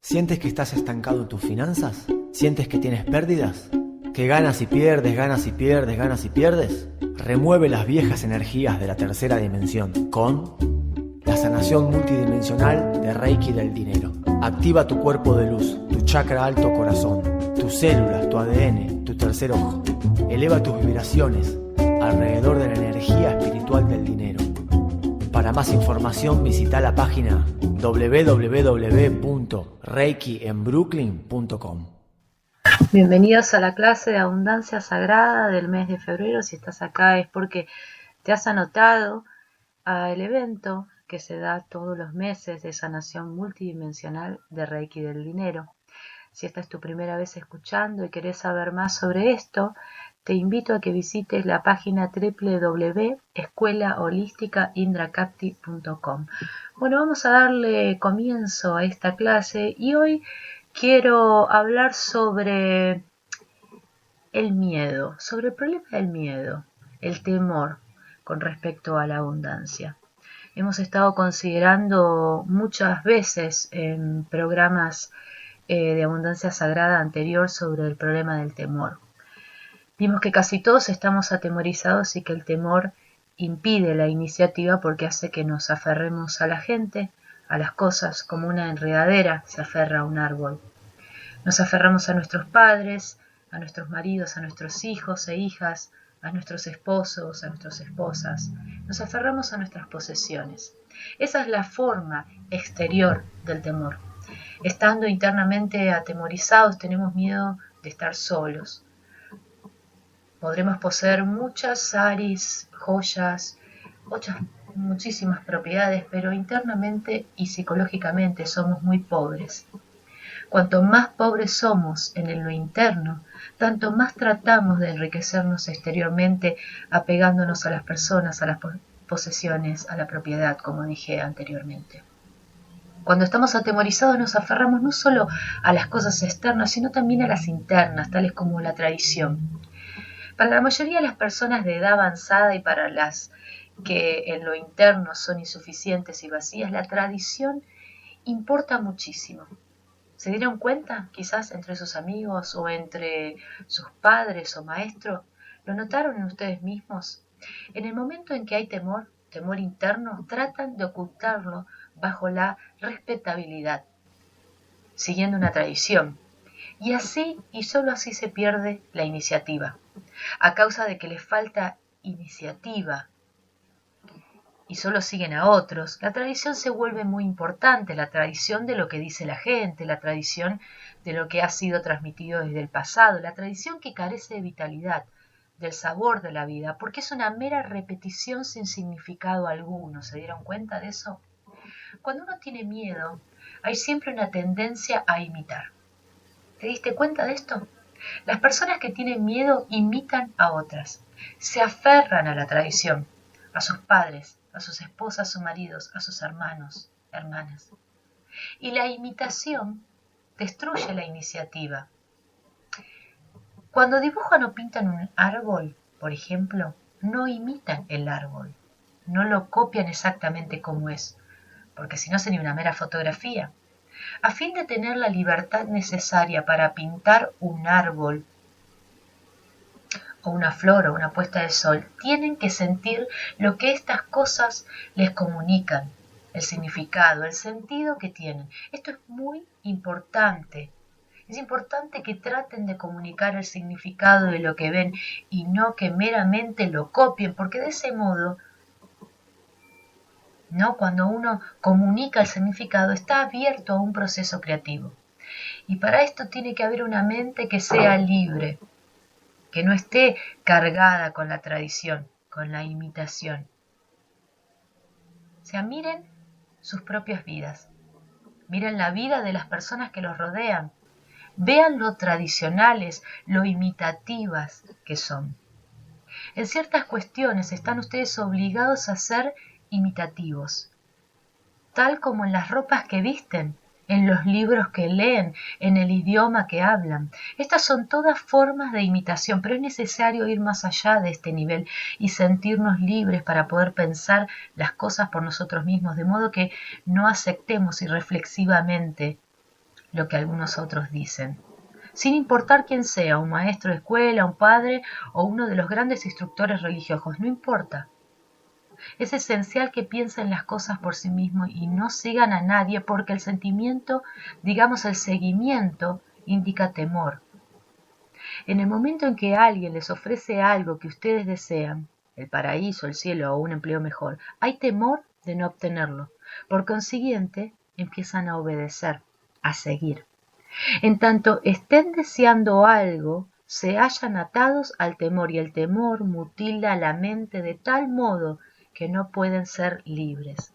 ¿Sientes que estás estancado en tus finanzas? ¿Sientes que tienes pérdidas? ¿Que ganas y pierdes, ganas y pierdes, ganas y pierdes? Remueve las viejas energías de la tercera dimensión con la sanación multidimensional de Reiki del dinero. Activa tu cuerpo de luz, tu chakra alto corazón, tus células, tu ADN, tu tercer ojo. Eleva tus vibraciones alrededor de la energía espiritual del dinero. Para más información visita la página www.reikienbrooklyn.com. Bienvenidos a la clase de Abundancia Sagrada del mes de febrero. Si estás acá es porque te has anotado al evento que se da todos los meses de sanación multidimensional de Reiki del dinero. Si esta es tu primera vez escuchando y querés saber más sobre esto, te invito a que visites la página www.escuelaholísticaindrakapti.com. Bueno, vamos a darle comienzo a esta clase y hoy quiero hablar sobre el miedo, sobre el problema del miedo, el temor con respecto a la abundancia. Hemos estado considerando muchas veces en programas de abundancia sagrada anterior sobre el problema del temor. Vimos que casi todos estamos atemorizados y que el temor impide la iniciativa porque hace que nos aferremos a la gente, a las cosas, como una enredadera se aferra a un árbol. Nos aferramos a nuestros padres, a nuestros maridos, a nuestros hijos e hijas, a nuestros esposos, a nuestras esposas. Nos aferramos a nuestras posesiones. Esa es la forma exterior del temor. Estando internamente atemorizados, tenemos miedo de estar solos. Podremos poseer muchas saris, joyas, muchísimas propiedades, pero internamente y psicológicamente somos muy pobres. Cuanto más pobres somos en lo interno, tanto más tratamos de enriquecernos exteriormente apegándonos a las personas, a las posesiones, a la propiedad, como dije anteriormente. Cuando estamos atemorizados nos aferramos no solo a las cosas externas, sino también a las internas, tales como la tradición. Para la mayoría de las personas de edad avanzada y para las que en lo interno son insuficientes y vacías, la tradición importa muchísimo. ¿Se dieron cuenta? Quizás entre sus amigos o entre sus padres o maestros. ¿Lo notaron en ustedes mismos? En el momento en que hay temor interno, tratan de ocultarlo bajo la respetabilidad, siguiendo una tradición. Y así y solo así se pierde la iniciativa. A causa de que les falta iniciativa y solo siguen a otros, la tradición se vuelve muy importante, la tradición de lo que dice la gente, la tradición de lo que ha sido transmitido desde el pasado, la tradición que carece de vitalidad, del sabor de la vida, porque es una mera repetición sin significado alguno. ¿Se dieron cuenta de eso? Cuando uno tiene miedo, hay siempre una tendencia a imitar. ¿Te diste cuenta de esto? Las personas que tienen miedo imitan a otras, se aferran a la tradición, a sus padres, a sus esposas o maridos, a sus hermanos, hermanas. Y la imitación destruye la iniciativa. Cuando dibujan o pintan un árbol, por ejemplo, no imitan el árbol, no lo copian exactamente como es, porque si no sería una mera fotografía. A fin de tener la libertad necesaria para pintar un árbol o una flor o una puesta de sol, tienen que sentir lo que estas cosas les comunican, el significado, el sentido que tienen. Esto es muy importante. Es importante que traten de comunicar el significado de lo que ven y no que meramente lo copien, porque de ese modo, ¿no? Cuando uno comunica el significado, está abierto a un proceso creativo. Y para esto tiene que haber una mente que sea libre, que no esté cargada con la tradición, con la imitación. O sea, miren sus propias vidas, miren la vida de las personas que los rodean, vean lo tradicionales, lo imitativas que son. En ciertas cuestiones están ustedes obligados a ser imitativos, tal como en las ropas que visten, en los libros que leen, en el idioma que hablan. Estas son todas formas de imitación, pero es necesario ir más allá de este nivel y sentirnos libres para poder pensar las cosas por nosotros mismos, de modo que no aceptemos irreflexivamente lo que algunos otros dicen, sin importar quién sea, un maestro de escuela, un padre o uno de los grandes instructores religiosos, no importa. Es esencial que piensen las cosas por sí mismos y no sigan a nadie porque el sentimiento, digamos el seguimiento, indica temor. En el momento en que alguien les ofrece algo que ustedes desean, el paraíso, el cielo o un empleo mejor, hay temor de no obtenerlo. Por consiguiente, empiezan a obedecer, a seguir. En tanto estén deseando algo, se hallan atados al temor y el temor mutila la mente de tal modo que no pueden ser libres.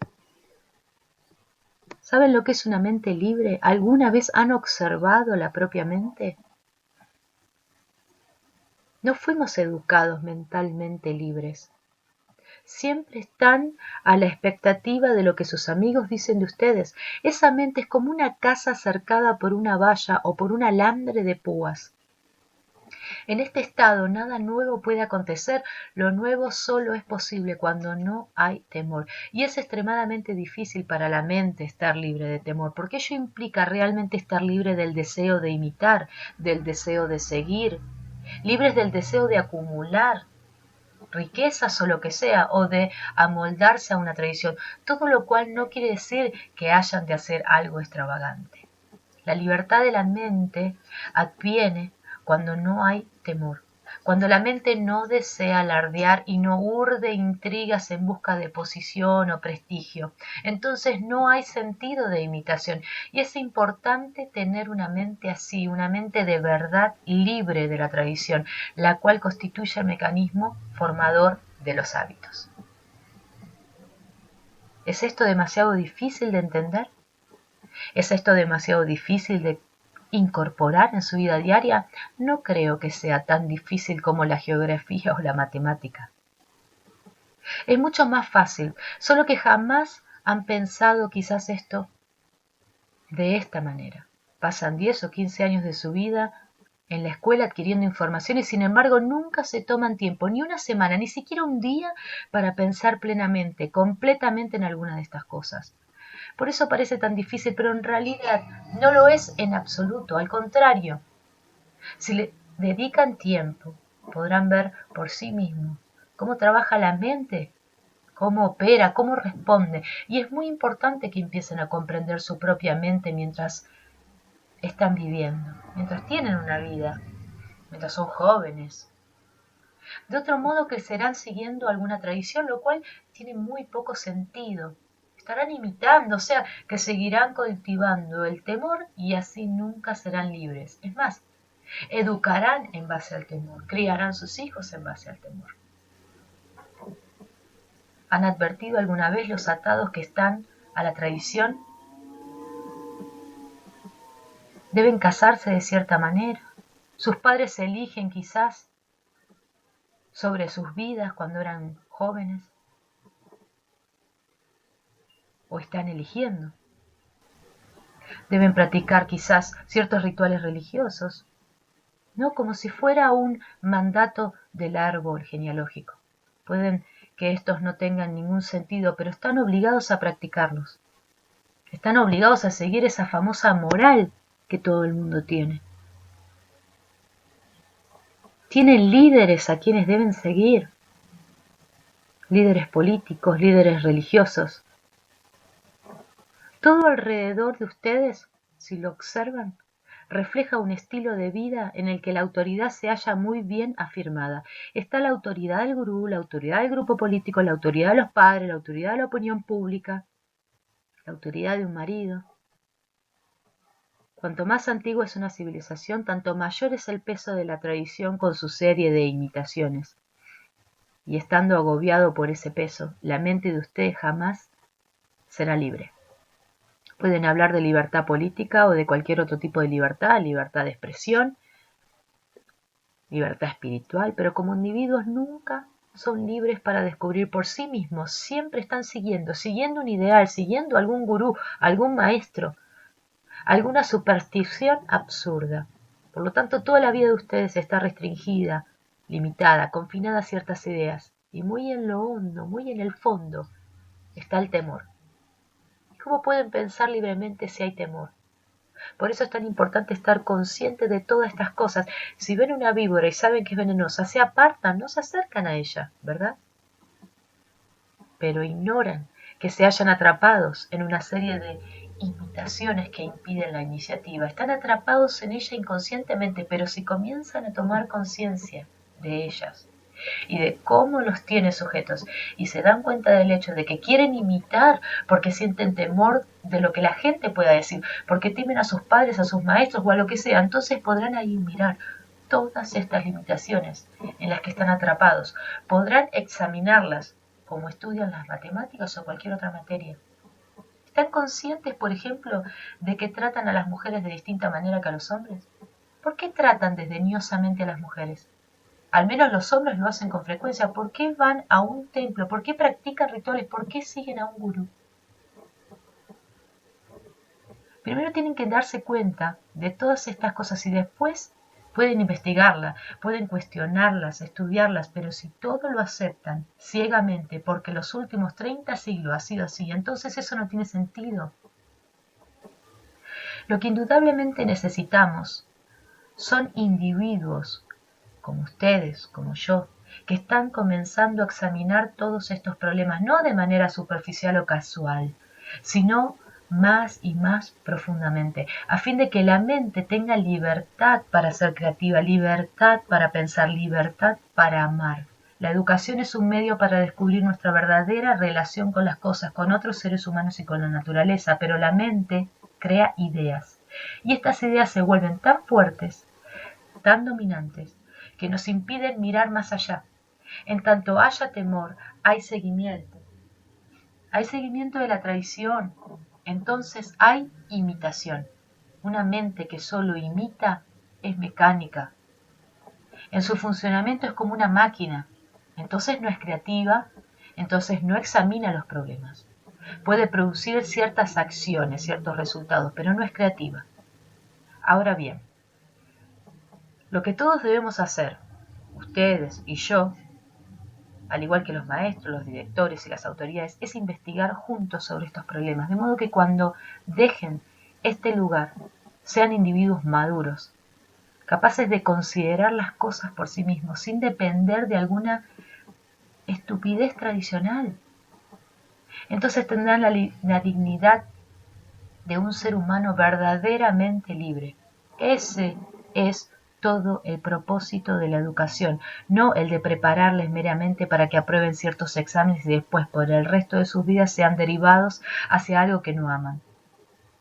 ¿Saben lo que es una mente libre? ¿Alguna vez han observado la propia mente? No fuimos educados mentalmente libres. Siempre están a la expectativa de lo que sus amigos dicen de ustedes. Esa mente es como una casa cercada por una valla o por un alambre de púas. En este estado nada nuevo puede acontecer, lo nuevo solo es posible cuando no hay temor. Y es extremadamente difícil para la mente estar libre de temor, porque ello implica realmente estar libre del deseo de imitar, del deseo de seguir, libres del deseo de acumular riquezas o lo que sea, o de amoldarse a una tradición, todo lo cual no quiere decir que hayan de hacer algo extravagante. La libertad de la mente adviene cuando no hay temor, cuando la mente no desea alardear y no urde intrigas en busca de posición o prestigio. Entonces no hay sentido de imitación y es importante tener una mente así, una mente de verdad libre de la tradición, la cual constituye el mecanismo formador de los hábitos. ¿Es esto demasiado difícil de entender? ¿Es esto demasiado difícil de incorporar en su vida diaria? No creo que sea tan difícil como la geografía o la matemática. Es mucho más fácil, solo que jamás han pensado quizás esto de esta manera. Pasan 10 o 15 años de su vida en la escuela adquiriendo información y sin embargo nunca se toman tiempo, ni una semana, ni siquiera un día para pensar plenamente, completamente en alguna de estas cosas. Por eso parece tan difícil, pero en realidad no lo es en absoluto, al contrario. Si le dedican tiempo, podrán ver por sí mismos cómo trabaja la mente, cómo opera, cómo responde. Y es muy importante que empiecen a comprender su propia mente mientras están viviendo, mientras tienen una vida, mientras son jóvenes. De otro modo crecerán siguiendo alguna tradición, lo cual tiene muy poco sentido. Estarán imitando, o sea, que seguirán cultivando el temor y así nunca serán libres. Es más, educarán en base al temor, criarán sus hijos en base al temor. ¿Han advertido alguna vez los atados que están a la tradición? Deben casarse de cierta manera. Sus padres se eligen quizás sobre sus vidas cuando eran jóvenes. O están eligiendo. Deben practicar quizás ciertos rituales religiosos, no como si fuera un mandato del árbol genealógico. Pueden que estos no tengan ningún sentido, pero están obligados a practicarlos. Están obligados a seguir esa famosa moral que todo el mundo tiene. Tienen líderes a quienes deben seguir, líderes políticos, líderes religiosos. Todo alrededor de ustedes, si lo observan, refleja un estilo de vida en el que la autoridad se halla muy bien afirmada. Está la autoridad del gurú, la autoridad del grupo político, la autoridad de los padres, la autoridad de la opinión pública, la autoridad de un marido. Cuanto más antigua es una civilización, tanto mayor es el peso de la tradición con su serie de imitaciones. Y estando agobiado por ese peso, la mente de ustedes jamás será libre. Pueden hablar de libertad política o de cualquier otro tipo de libertad, libertad de expresión, libertad espiritual, pero como individuos nunca son libres para descubrir por sí mismos. Siempre están siguiendo un ideal, siguiendo algún gurú, algún maestro, alguna superstición absurda. Por lo tanto, toda la vida de ustedes está restringida, limitada, confinada a ciertas ideas. Y muy en lo hondo, muy en el fondo, está el temor. ¿Cómo pueden pensar libremente si hay temor? Por eso es tan importante estar consciente de todas estas cosas. Si ven una víbora y saben que es venenosa, se apartan, no se acercan a ella, ¿verdad? Pero ignoran que se hallan atrapados en una serie de imitaciones que impiden la iniciativa. Están atrapados en ella inconscientemente, pero si comienzan a tomar conciencia de ellas y de cómo los tiene sujetos y se dan cuenta del hecho de que quieren imitar porque sienten temor de lo que la gente pueda decir, porque temen a sus padres, a sus maestros o a lo que sea, entonces podrán ahí mirar todas estas limitaciones en las que están atrapados, podrán examinarlas como estudian las matemáticas o cualquier otra materia. ¿Están conscientes, por ejemplo, de que tratan a las mujeres de distinta manera que a los hombres? ¿Por qué tratan desdeñosamente a las mujeres? Al menos los hombres lo hacen con frecuencia. ¿Por qué van a un templo? ¿Por qué practican rituales? ¿Por qué siguen a un gurú? Primero tienen que darse cuenta de todas estas cosas y después pueden investigarlas, pueden cuestionarlas, estudiarlas, pero si todo lo aceptan ciegamente porque los últimos 30 siglos ha sido así, entonces eso no tiene sentido. Lo que indudablemente necesitamos son individuos como ustedes, como yo, que están comenzando a examinar todos estos problemas, no de manera superficial o casual, sino más y más profundamente, a fin de que la mente tenga libertad para ser creativa, libertad para pensar, libertad para amar. La educación es un medio para descubrir nuestra verdadera relación con las cosas, con otros seres humanos y con la naturaleza, pero la mente crea ideas, y estas ideas se vuelven tan fuertes, tan dominantes, que nos impiden mirar más allá. En tanto haya temor, hay seguimiento. Hay seguimiento de la tradición. Entonces hay imitación. Una mente que solo imita es mecánica. En su funcionamiento es como una máquina. Entonces no es creativa, entonces no examina los problemas. Puede producir ciertas acciones, ciertos resultados, pero no es creativa. Ahora bien, lo que todos debemos hacer, ustedes y yo, al igual que los maestros, los directores y las autoridades, es investigar juntos sobre estos problemas, de modo que cuando dejen este lugar sean individuos maduros, capaces de considerar las cosas por sí mismos, sin depender de alguna estupidez tradicional. Entonces tendrán la dignidad de un ser humano verdaderamente libre. Ese es todo el propósito de la educación, no el de prepararles meramente para que aprueben ciertos exámenes y después por el resto de sus vidas sean derivados hacia algo que no aman,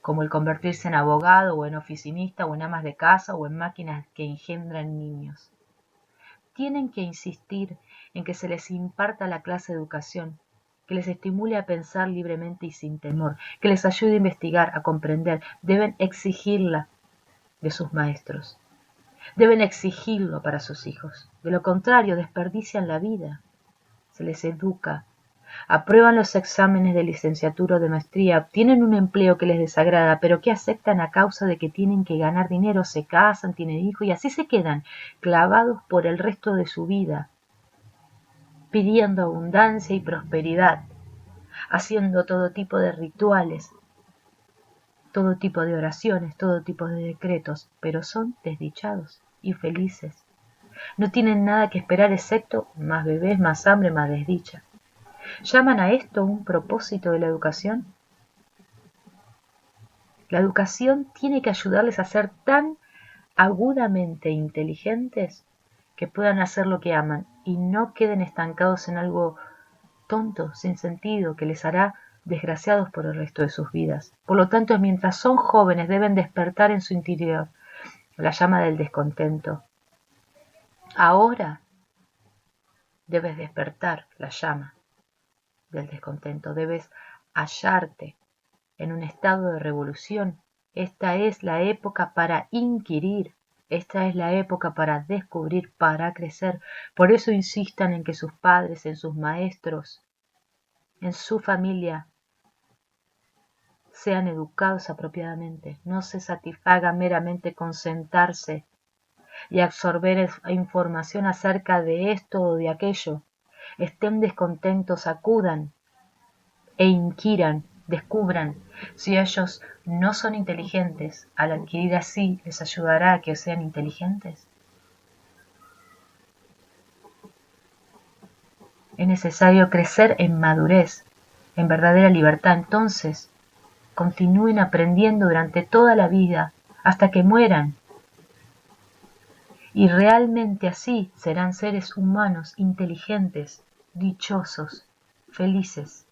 como el convertirse en abogado o en oficinista o en amas de casa o en máquinas que engendran niños. Tienen que insistir en que se les imparta la clase de educación, que les estimule a pensar libremente y sin temor, que les ayude a investigar, a comprender. Deben exigirla de sus maestros. Deben exigirlo para sus hijos. De lo contrario, desperdician la vida. Se les educa. Aprueban los exámenes de licenciatura o de maestría, obtienen un empleo que les desagrada, pero que aceptan a causa de que tienen que ganar dinero, se casan, tienen hijos y así se quedan clavados por el resto de su vida, pidiendo abundancia y prosperidad, haciendo todo tipo de rituales, todo tipo de oraciones, todo tipo de decretos, pero son desdichados, infelices. No tienen nada que esperar excepto más bebés, más hambre, más desdicha. ¿Llaman a esto un propósito de la educación? La educación tiene que ayudarles a ser tan agudamente inteligentes que puedan hacer lo que aman y no queden estancados en algo tonto, sin sentido, que les hará desgraciados por el resto de sus vidas. Por lo tanto, mientras son jóvenes deben despertar en su interior la llama del descontento. Ahora debes despertar la llama del descontento, debes hallarte en un estado de revolución. Esta es la época para inquirir, esta es la época para descubrir, para crecer. Por eso insistan en que sus padres, en sus maestros, en su familia, sean educados apropiadamente. No se satisfaga meramente con sentarse y absorber información acerca de esto o de aquello. Estén descontentos, acudan e inquiran descubran si ellos no son inteligentes. Al adquirir así, ¿les ayudará a que sean inteligentes? Es necesario crecer en madurez, en verdadera libertad. Entonces, continúen aprendiendo durante toda la vida, hasta que mueran. Y realmente así serán seres humanos inteligentes, dichosos, felices.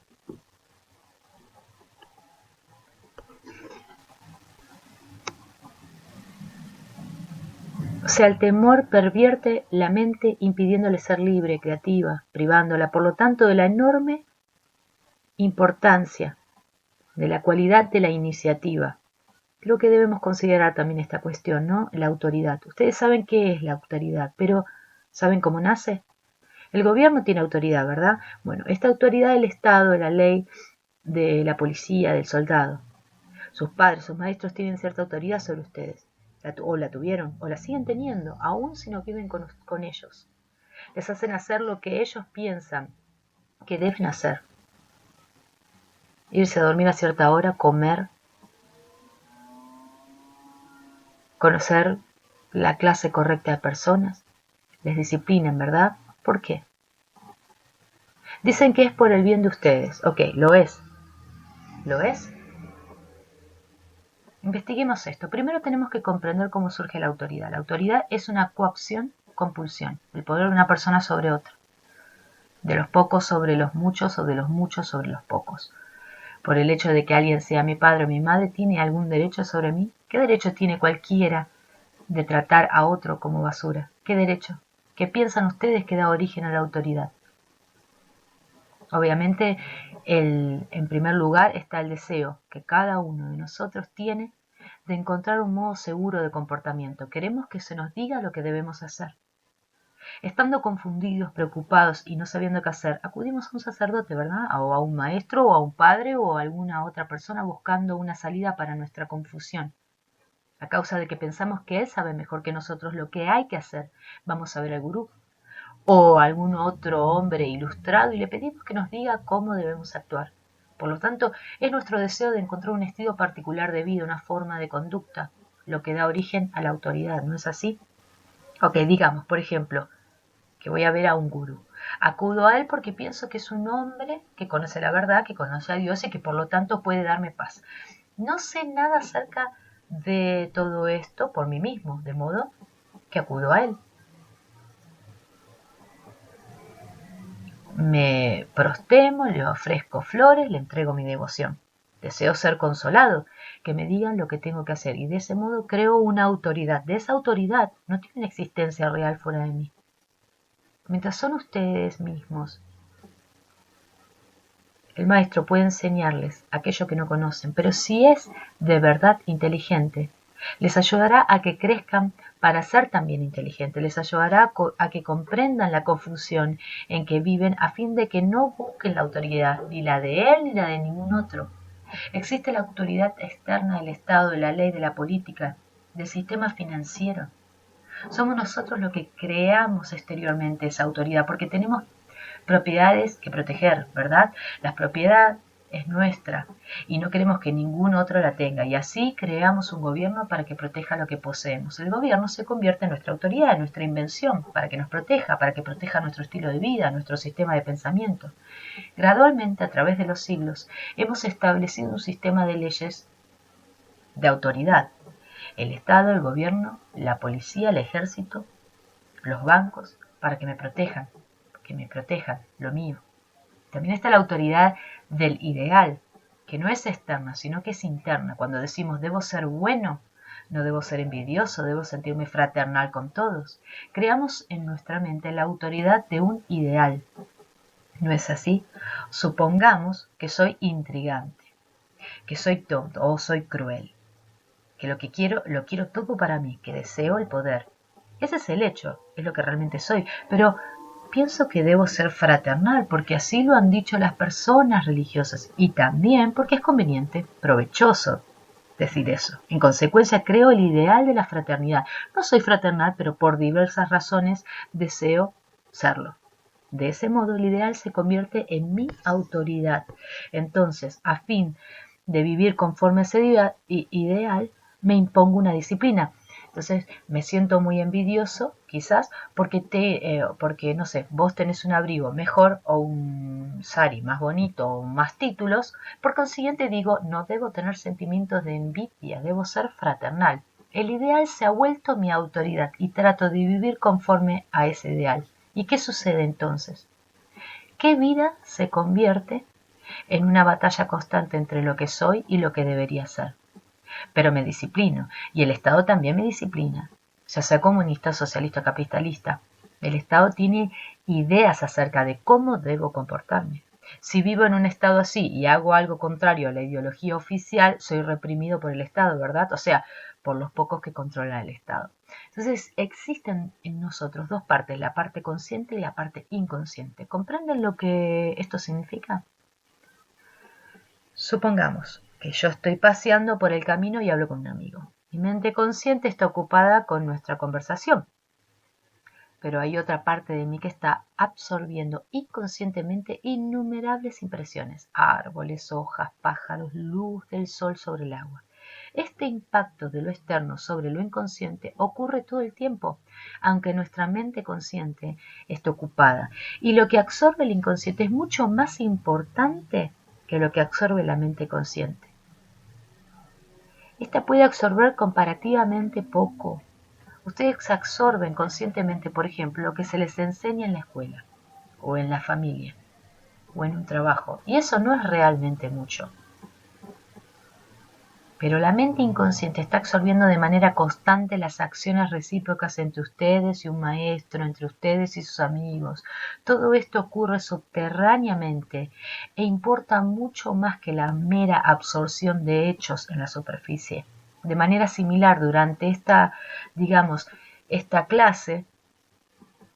O sea, el temor pervierte la mente impidiéndole ser libre, creativa, privándola, por lo tanto, de la enorme importancia de la cualidad de la iniciativa. Creo que debemos considerar también esta cuestión, ¿no? La autoridad. Ustedes saben qué es la autoridad, pero ¿saben cómo nace? El gobierno tiene autoridad, ¿verdad? Bueno, esta autoridad del Estado, de la ley, de la policía, del soldado. Sus padres, sus maestros tienen cierta autoridad sobre ustedes. O la tuvieron, o la siguen teniendo, aun si no viven con ellos. Les hacen hacer lo que ellos piensan que deben hacer. Irse a dormir a cierta hora, comer, conocer la clase correcta de personas. Les disciplinan, ¿verdad? ¿Por qué? Dicen que es por el bien de ustedes. Ok, lo es. ¿Lo es? Investiguemos esto. Primero tenemos que comprender cómo surge la autoridad. La autoridad es una coacción, compulsión, el poder de una persona sobre otra, de los pocos sobre los muchos o de los muchos sobre los pocos. Por el hecho de que alguien sea mi padre o mi madre, ¿tiene algún derecho sobre mí? ¿Qué derecho tiene cualquiera de tratar a otro como basura? ¿Qué derecho? ¿Qué piensan ustedes que da origen a la autoridad? Obviamente, en primer lugar está el deseo que cada uno de nosotros tiene de encontrar un modo seguro de comportamiento. Queremos que se nos diga lo que debemos hacer. Estando confundidos, preocupados y no sabiendo qué hacer, acudimos a un sacerdote, ¿verdad? O a un maestro, o a un padre, o a alguna otra persona buscando una salida para nuestra confusión. A causa de que pensamos que él sabe mejor que nosotros lo que hay que hacer, vamos a ver al gurú o a algún otro hombre ilustrado y le pedimos que nos diga cómo debemos actuar. Por lo tanto, es nuestro deseo de encontrar un estilo particular de vida, una forma de conducta, lo que da origen a la autoridad, ¿no es así? Ok, digamos, por ejemplo, que voy a ver a un gurú. Acudo a él porque pienso que es un hombre que conoce la verdad, que conoce a Dios y que por lo tanto puede darme paz. No sé nada acerca de todo esto por mí mismo, de modo que acudo a él. Me prostemo, le ofrezco flores, le entrego mi devoción. Deseo ser consolado, que me digan lo que tengo que hacer y de ese modo creo una autoridad. De esa autoridad no tiene una existencia real fuera de mí. Mientras son ustedes mismos, el maestro puede enseñarles aquello que no conocen, pero si es de verdad inteligente, les ayudará a que crezcan para ser también inteligentes, les ayudará a que comprendan la confusión en que viven a fin de que no busquen la autoridad, ni la de él ni la de ningún otro. Existe la autoridad externa del Estado, de la ley, de la política, del sistema financiero. Somos nosotros los que creamos exteriormente esa autoridad porque tenemos propiedades que proteger, ¿verdad? La propiedad es nuestra y no queremos que ningún otro la tenga y así creamos un gobierno para que proteja lo que poseemos. El gobierno se convierte en nuestra autoridad, en nuestra invención, para que nos proteja, para que proteja nuestro estilo de vida, nuestro sistema de pensamiento. Gradualmente, a través de los siglos, hemos establecido un sistema de leyes de autoridad. El Estado, el gobierno, la policía, el ejército, los bancos, para que me protejan lo mío. También está la autoridad del ideal, que no es externa, sino que es interna. Cuando decimos debo ser bueno, no debo ser envidioso, debo sentirme fraternal con todos. Creamos en nuestra mente la autoridad de un ideal. ¿No es así? Supongamos que soy intrigante, que soy tonto o soy cruel, que lo quiero todo para mí, que deseo el poder. Ese es el hecho, es lo que realmente soy, pero pienso que debo ser fraternal porque así lo han dicho las personas religiosas y también porque es conveniente, provechoso decir eso. En consecuencia, creo el ideal de la fraternidad. No soy fraternal, pero por diversas razones deseo serlo. De ese modo, el ideal se convierte en mi autoridad. Entonces, a fin de vivir conforme a ese ideal, me impongo una disciplina. Entonces me siento muy envidioso, quizás, porque no sé, vos tenés un abrigo mejor o un sari más bonito o más títulos. Por consiguiente digo, no debo tener sentimientos de envidia, debo ser fraternal. El ideal se ha vuelto mi autoridad y trato de vivir conforme a ese ideal. ¿Y qué sucede entonces? ¿Qué vida se convierte en una batalla constante entre lo que soy y lo que debería ser? Pero me disciplino, y el Estado también me disciplina, ya sea comunista, socialista o capitalista. El Estado tiene ideas acerca de cómo debo comportarme. Si vivo en un Estado así y hago algo contrario a la ideología oficial, soy reprimido por el Estado, ¿verdad? O sea, por los pocos que controla el Estado. Entonces, existen en nosotros dos partes, la parte consciente y la parte inconsciente. ¿Comprenden lo que esto significa? Supongamos que yo estoy paseando por el camino y hablo con un amigo. Mi mente consciente está ocupada con nuestra conversación, pero hay otra parte de mí que está absorbiendo inconscientemente innumerables impresiones: árboles, hojas, pájaros, luz del sol sobre el agua. Este impacto de lo externo sobre lo inconsciente ocurre todo el tiempo, aunque nuestra mente consciente esté ocupada. Y lo que absorbe el inconsciente es mucho más importante que lo que absorbe la mente consciente. Esta puede absorber comparativamente poco. Ustedes absorben conscientemente, por ejemplo, lo que se les enseña en la escuela, o en la familia, o en un trabajo, y eso no es realmente mucho. Pero la mente inconsciente está absorbiendo de manera constante las acciones recíprocas entre ustedes y un maestro, entre ustedes y sus amigos. Todo esto ocurre subterráneamente e importa mucho más que la mera absorción de hechos en la superficie. De manera similar, durante esta clase,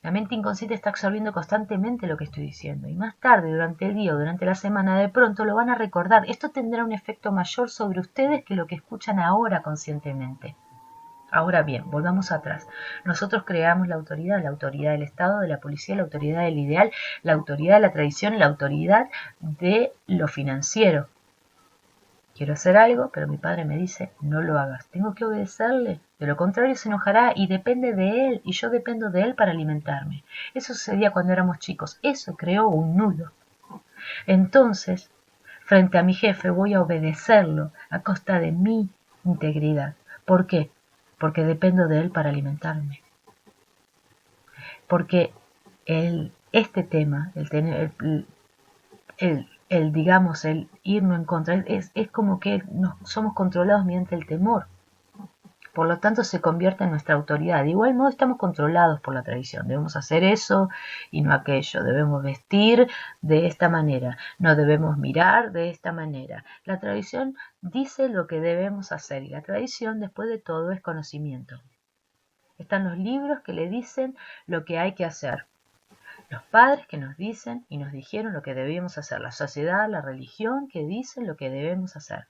la mente inconsciente está absorbiendo constantemente lo que estoy diciendo, y más tarde, durante el día o durante la semana, de pronto lo van a recordar. Esto tendrá un efecto mayor sobre ustedes que lo que escuchan ahora conscientemente. Ahora bien, volvamos atrás. Nosotros creamos la autoridad del Estado, de la policía, la autoridad del ideal, la autoridad de la tradición, la autoridad de lo financiero. Quiero hacer algo, pero mi padre me dice, no lo hagas. Tengo que obedecerle. De lo contrario se enojará y depende de él, y yo dependo de él para alimentarme. Eso sucedía cuando éramos chicos. Eso creó un nudo. Entonces, frente a mi jefe voy a obedecerlo a costa de mi integridad. ¿Por qué? Porque dependo de él para alimentarme. Porque este tema, el irnos en contra, es como que somos controlados mediante el temor. Por lo tanto, se convierte en nuestra autoridad. De igual modo, estamos controlados por la tradición. Debemos hacer eso y no aquello. Debemos vestir de esta manera. No debemos mirar de esta manera. La tradición dice lo que debemos hacer, y la tradición, después de todo, es conocimiento. Están los libros que le dicen lo que hay que hacer. Los padres que nos dicen y nos dijeron lo que debíamos hacer. La sociedad, la religión que dicen lo que debemos hacer.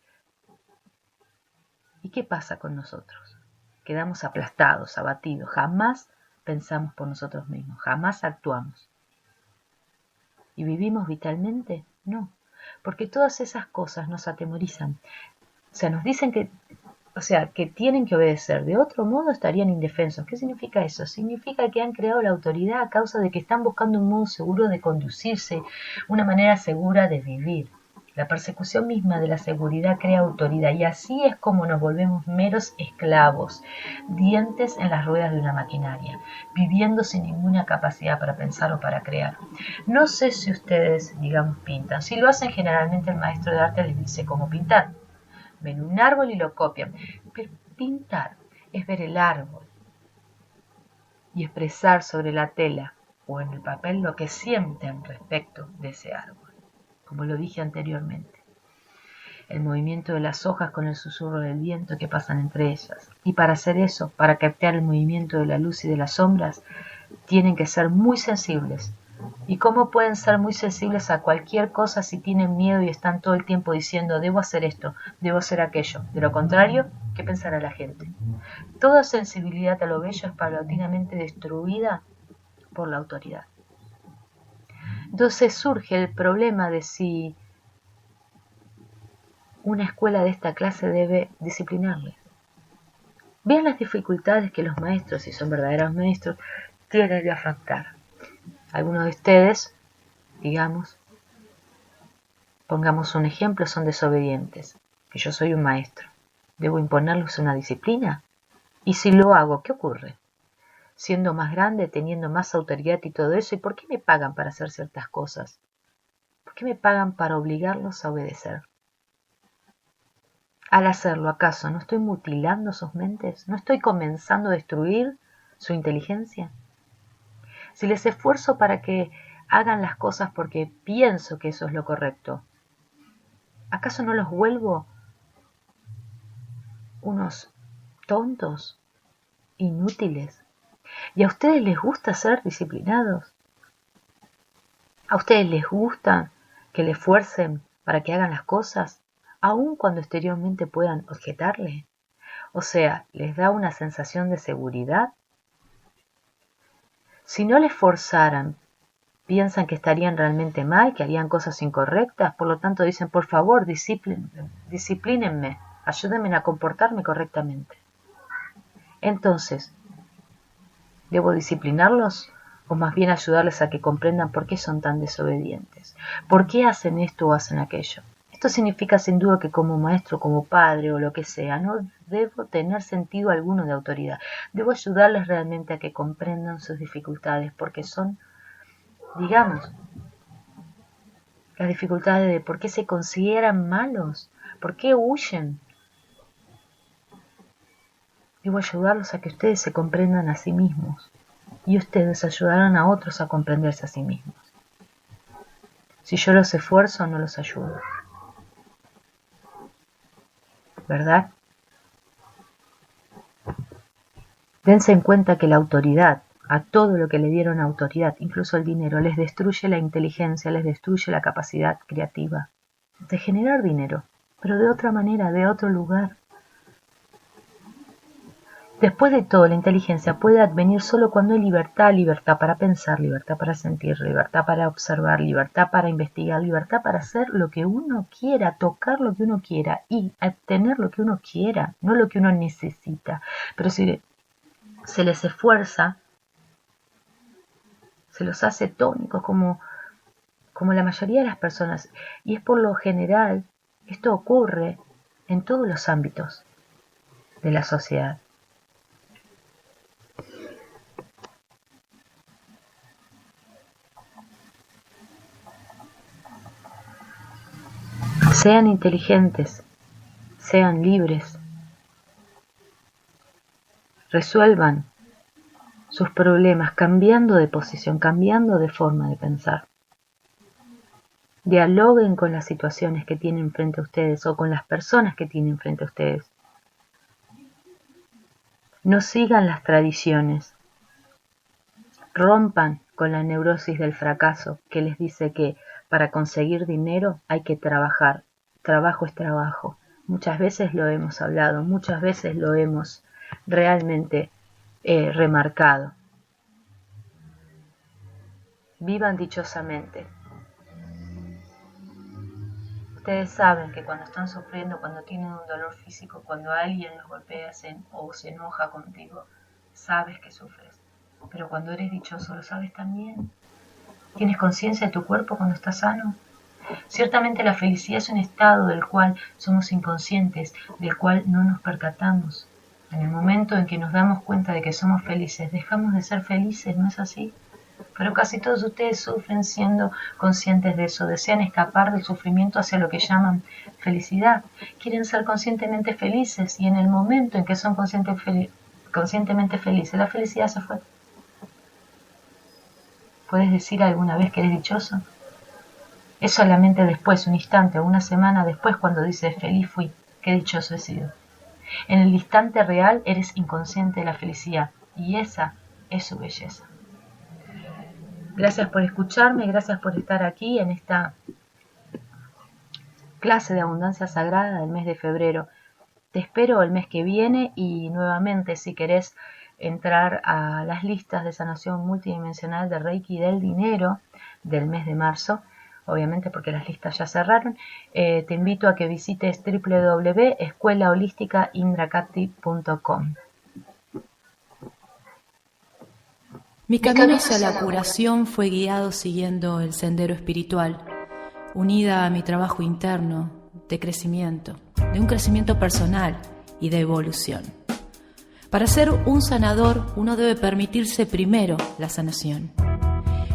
¿Y qué pasa con nosotros? Quedamos aplastados, abatidos. Jamás pensamos por nosotros mismos. Jamás actuamos. ¿Y vivimos vitalmente? No. Porque todas esas cosas nos atemorizan. O sea, nos dicen que tienen que obedecer. De otro modo estarían indefensos. ¿Qué significa eso? Significa que han creado la autoridad a causa de que están buscando un modo seguro de conducirse, una manera segura de vivir. La persecución misma de la seguridad crea autoridad, y así es como nos volvemos meros esclavos, dientes en las ruedas de una maquinaria, viviendo sin ninguna capacidad para pensar o para crear. No sé si ustedes, pintan. Si lo hacen, generalmente el maestro de arte les dice cómo pintar. Ven un árbol y lo copian. Pero pintar es ver el árbol y expresar sobre la tela o en el papel lo que sienten respecto de ese árbol. Como lo dije anteriormente, el movimiento de las hojas con el susurro del viento que pasan entre ellas. Y para hacer eso, para captar el movimiento de la luz y de las sombras, tienen que ser muy sensibles. ¿Y cómo pueden ser muy sensibles a cualquier cosa si tienen miedo y están todo el tiempo diciendo, debo hacer esto, debo hacer aquello? De lo contrario, ¿qué pensará la gente? Toda sensibilidad a lo bello es paulatinamente destruida por la autoridad. Entonces surge el problema de si una escuela de esta clase debe disciplinarle. Vean las dificultades que los maestros, si son verdaderos maestros, tienen de afrontar. Algunos de ustedes, digamos, pongamos un ejemplo, son desobedientes, que yo soy un maestro. ¿Debo imponerles una disciplina? Y si lo hago, ¿qué ocurre? Siendo más grande, teniendo más autoridad y todo eso, ¿y por qué me pagan para hacer ciertas cosas? ¿Por qué me pagan para obligarlos a obedecer? Al hacerlo, ¿acaso no estoy mutilando sus mentes? ¿No estoy comenzando a destruir su inteligencia? Si les esfuerzo para que hagan las cosas porque pienso que eso es lo correcto, ¿acaso no los vuelvo unos tontos, inútiles? ¿Y a ustedes les gusta ser disciplinados? ¿A ustedes les gusta que les fuercen para que hagan las cosas, aun cuando exteriormente puedan objetarle? O sea, ¿les da una sensación de seguridad? Si no les forzaran, piensan que estarían realmente mal, que harían cosas incorrectas, por lo tanto dicen, por favor, disciplínenme, ayúdenme a comportarme correctamente. Entonces, ¿debo disciplinarlos o más bien ayudarles a que comprendan por qué son tan desobedientes? ¿Por qué hacen esto o hacen aquello? Esto significa sin duda que como maestro, como padre o lo que sea, no debo tener sentido alguno de autoridad. Debo ayudarles realmente a que comprendan sus dificultades porque son, digamos, las dificultades de por qué se consideran malos, por qué huyen. Debo ayudarlos a que ustedes se comprendan a sí mismos y ustedes ayudarán a otros a comprenderse a sí mismos. Si yo los esfuerzo, no los ayudo. ¿Verdad? Dense en cuenta que la autoridad, a todo lo que le dieron autoridad, incluso el dinero, les destruye la inteligencia, les destruye la capacidad creativa de generar dinero, pero de otra manera, de otro lugar. Después de todo, la inteligencia puede advenir solo cuando hay libertad, libertad para pensar, libertad para sentir, libertad para observar, libertad para investigar, libertad para hacer lo que uno quiera, tocar lo que uno quiera y obtener lo que uno quiera, no lo que uno necesita. Pero si se les esfuerza, se los hace tónicos como la mayoría de las personas. Y es por lo general, esto ocurre en todos los ámbitos de la sociedad. Sean inteligentes, sean libres, resuelvan sus problemas cambiando de posición, cambiando de forma de pensar. Dialoguen con las situaciones que tienen frente a ustedes o con las personas que tienen frente a ustedes. No sigan las tradiciones. Rompan con la neurosis del fracaso que les dice que para conseguir dinero hay que trabajar. Trabajo es trabajo. Muchas veces lo hemos hablado, muchas veces lo hemos realmente remarcado. Vivan dichosamente. Ustedes saben que cuando están sufriendo, cuando tienen un dolor físico, cuando alguien los golpea o se enoja contigo, sabes que sufres. Pero cuando eres dichoso, ¿lo sabes también? ¿Tienes conciencia de tu cuerpo cuando estás sano? Ciertamente la felicidad es un estado del cual somos inconscientes, del cual no nos percatamos. En el momento en que nos damos cuenta de que somos felices, dejamos de ser felices, ¿no es así? Pero casi todos ustedes sufren siendo conscientes de eso, desean escapar del sufrimiento hacia lo que llaman felicidad. Quieren ser conscientemente felices y en el momento en que son conscientemente felices, la felicidad se fue. ¿Puedes decir alguna vez que eres dichoso? Es solamente después, un instante o una semana después cuando dices feliz fui, qué dichoso he sido. En el instante real eres inconsciente de la felicidad y esa es su belleza. Gracias por escucharme, gracias por estar aquí en esta clase de abundancia sagrada del mes de febrero. Te espero el mes que viene y nuevamente si querés entrar a las listas de sanación multidimensional de Reiki del dinero del mes de marzo, obviamente porque las listas ya cerraron. Te invito a que visites www.escuelaholísticaindrakati.com. Mi camino hacia la curación fue guiado siguiendo el sendero espiritual, unida a mi trabajo interno de crecimiento, de un crecimiento personal y de evolución. Para ser un sanador, uno debe permitirse primero la sanación,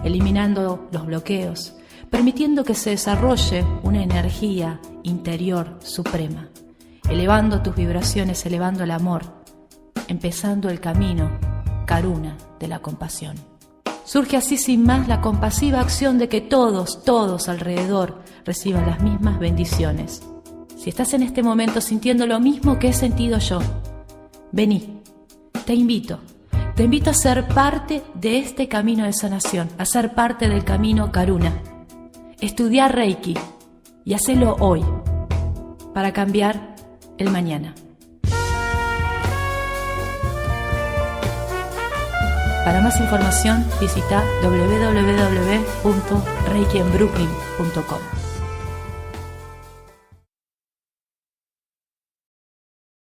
eliminando los bloqueos, permitiendo que se desarrolle una energía interior suprema, elevando tus vibraciones, elevando el amor, empezando el camino Karuna de la compasión. Surge así sin más la compasiva acción de que todos alrededor reciban las mismas bendiciones. Si estás en este momento sintiendo lo mismo que he sentido yo, vení, te invito a ser parte de este camino de sanación, a ser parte del camino Karuna. Estudiar Reiki y hacelo hoy para cambiar el mañana. Para más información visita www.reikienbrooklyn.com.